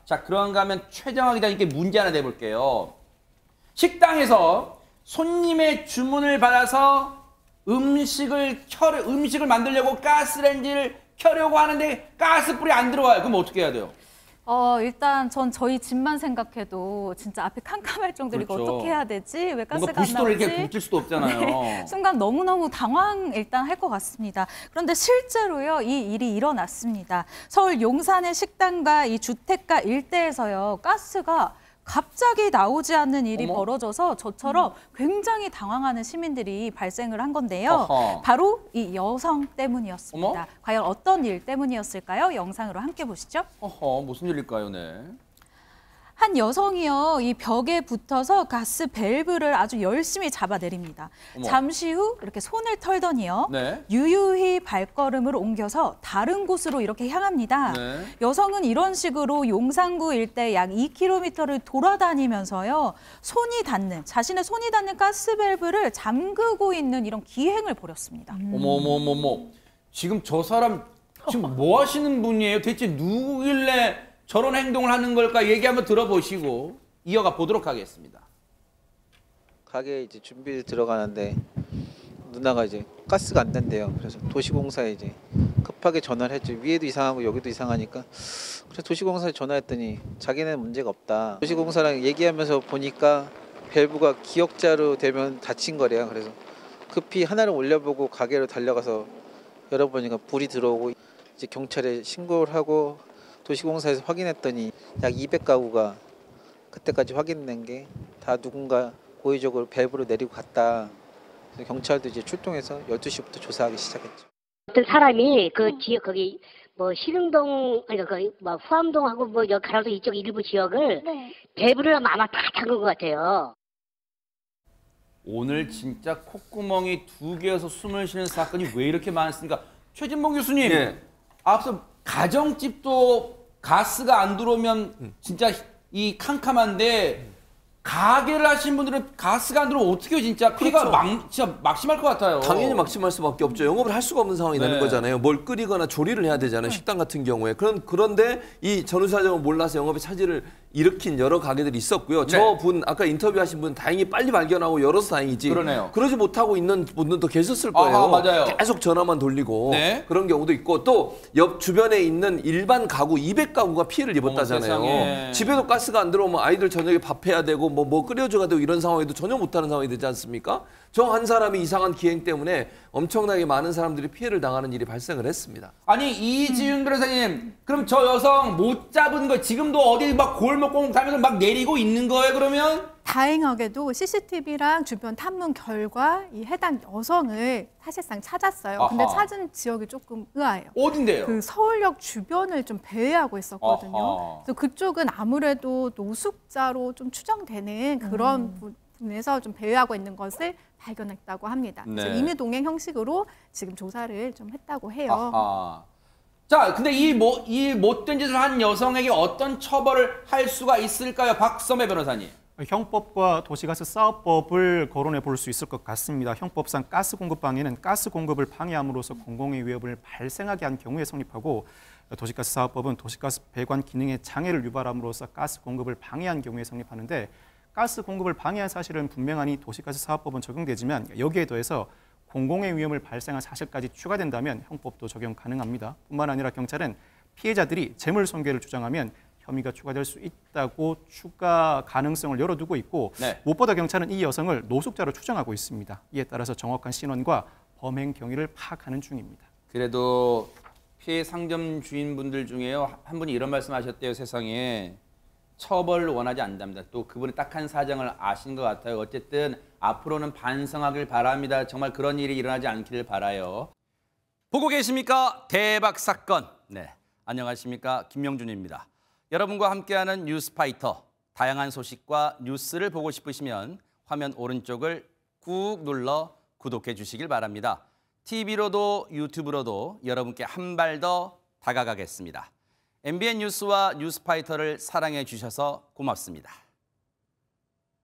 자, 그런가 하면 최정화 기자님께 문제 하나 내볼게요. 식당에서 손님의 주문을 받아서 음식을 만들려고 가스레인지를 켜려고 하는데 가스불이 안 들어와요. 그럼 어떻게 해야 돼요? 일단 전 저희 집만 생각해도 진짜 앞이 캄캄할 정도로 이거 그렇죠. 어떻게 해야 되지? 왜 가스가 안 부싯돌을 나오지? 이렇게 붙일 수도 없잖아요. 네, 순간 너무너무 당황 일단 할 것 같습니다. 그런데 실제로요, 이 일이 일어났습니다. 서울 용산의 식당과 이 주택가 일대에서요, 가스가 갑자기 나오지 않는 일이 벌어져서 저처럼 굉장히 당황하는 시민들이 발생을 한 건데요. 어허. 바로 이 여성 때문이었습니다. 어머? 과연 어떤 일 때문이었을까요? 영상으로 함께 보시죠. 무슨 일일까요, 네? 한 여성이요, 이 벽에 붙어서 가스 밸브를 아주 열심히 잡아내립니다. 어머. 잠시 후 이렇게 손을 털더니요, 네. 유유히 발걸음을 옮겨서 다른 곳으로 이렇게 향합니다. 네. 여성은 이런 식으로 용산구 일대 약 2km를 돌아다니면서요, 자신의 손이 닿는 가스 밸브를 잠그고 있는 이런 기행을 벌였습니다. 어머. 지금 저 사람 지금 뭐 하시는 분이에요? 대체 누구길래 저런 행동을 하는 걸까? 얘기 한번 들어보시고 이어가 보도록 하겠습니다. 가게에 이제 준비 들어가는데 누나가 이제 가스가 안 된대요. 그래서 도시공사에 이제 급하게 전화를 했죠. 위에도 이상하고 여기도 이상하니까. 그래서 도시공사에 전화했더니 자기는 문제가 없다. 도시공사랑 얘기하면서 보니까 밸브가 기역자로 되면 다친 거래요. 그래서 급히 하나를 올려보고 가게로 달려가서 열어보니까 불이 들어오고 이제 경찰에 신고를 하고 도시공사에서 확인했더니 약 200가구가 그때까지 확인된 게 다 누군가 고의적으로 밸브로 내리고 갔다. 그래서 경찰도 이제 출동해서 12시부터 조사하기 시작했죠. 어떤 사람이 그 지역 거기 뭐 신흥동 그러니까 거기 뭐 후암동하고 뭐 가로수 이쪽 일부 지역을 밸브를 아마 다 잠근 것 같아요. 오늘 진짜 콧구멍이 2개여서 숨을 쉬는 사건이 왜 이렇게 많습니까? 최진봉 교수님, 네. 앞서 가정집도 가스가 안 들어오면 진짜 이 캄캄한데 가게를 하시는 분들은 가스가 안 들어오면 어떻게 해요, 진짜? 피해가 진짜 막심할 것 같아요. 당연히 막심할 수밖에 없죠. 영업을 할 수가 없는 상황이 되는 네. 거잖아요. 뭘 끓이거나 조리를 해야 되잖아요. 식당 같은 경우에. 그런데 이 전후 사정을 몰라서 영업에 차질을 일으킨 여러 가게들이 있었고요. 네. 저분 아까 인터뷰하신 분 다행히 빨리 발견하고 열어서 다행이지. 그러네요. 그러지 못하고 있는 분들도 계셨을 거예요. 아하, 맞아요. 계속 전화만 돌리고 네. 그런 경우도 있고 또 옆 주변에 있는 일반 가구 200가구가 피해를 입었다잖아요. 세상에. 집에도 가스가 안 들어오면 아이들 저녁에 밥 해야 되고 뭐 끓여줘야 되고 이런 상황에도 전혀 못하는 상황이 되지 않습니까? 저 한 사람이 이상한 기행 때문에 엄청나게 많은 사람들이 피해를 당하는 일이 발생을 했습니다. 아니 이지윤 변호사님, 그럼 저 여성 못 잡은 거 지금도 어디 막 골목골목 다니면서 막 내리고 있는 거예요, 그러면? 다행하게도 CCTV랑 주변 탐문 결과 이 해당 여성을 사실상 찾았어요. 아하. 근데 찾은 지역이 조금 의아해요. 어딘데요? 그 서울역 주변을 좀 배회하고 있었거든요. 아하. 그래서 그쪽은 아무래도 노숙자로 좀 추정되는 그런 부분에서 좀 배회하고 있는 것을 발견했다고 합니다. 네. 그래서 임의동행 형식으로 지금 조사를 좀 했다고 해요. 아하. 자, 근데 이 못된 짓을 한 여성에게 어떤 처벌을 할 수가 있을까요, 박섬혜 변호사님? 형법과 도시가스사업법을 거론해 볼 수 있을 것 같습니다. 형법상 가스 공급 방해는 가스 공급을 방해함으로써 공공의 위협을 발생하게 한 경우에 성립하고, 도시가스사업법은 도시가스 배관 기능에 장애를 유발함으로써 가스 공급을 방해한 경우에 성립하는데, 가스 공급을 방해한 사실은 분명하니 도시가스사업법은 적용되지만 여기에 더해서 공공의 위험을 발생한 사실까지 추가된다면 형법도 적용 가능합니다. 뿐만 아니라 경찰은 피해자들이 재물손괴를 주장하면 혐의가 추가될 수 있다고 추가 가능성을 열어두고 있고, 네. 무엇보다 경찰은 이 여성을 노숙자로 추정하고 있습니다. 이에 따라서 정확한 신원과 범행 경위를 파악하는 중입니다. 그래도 피해 상점 주인분들 중에요, 한 분이 이런 말씀하셨대요. 세상에 처벌을 원하지 않답니다. 또 그분의 딱한 사정을 아신 것 같아요. 어쨌든 앞으로는 반성하길 바랍니다. 정말 그런 일이 일어나지 않기를 바라요. 보고 계십니까? 대박 사건. 네, 안녕하십니까? 김명준입니다. 여러분과 함께하는 뉴스파이터. 다양한 소식과 뉴스를 보고 싶으시면 화면 오른쪽을 꾹 눌러 구독해 주시길 바랍니다. TV로도 유튜브로도 여러분께 한 발 더 다가가겠습니다. MBN 뉴스와 뉴스파이터를 사랑해 주셔서 고맙습니다.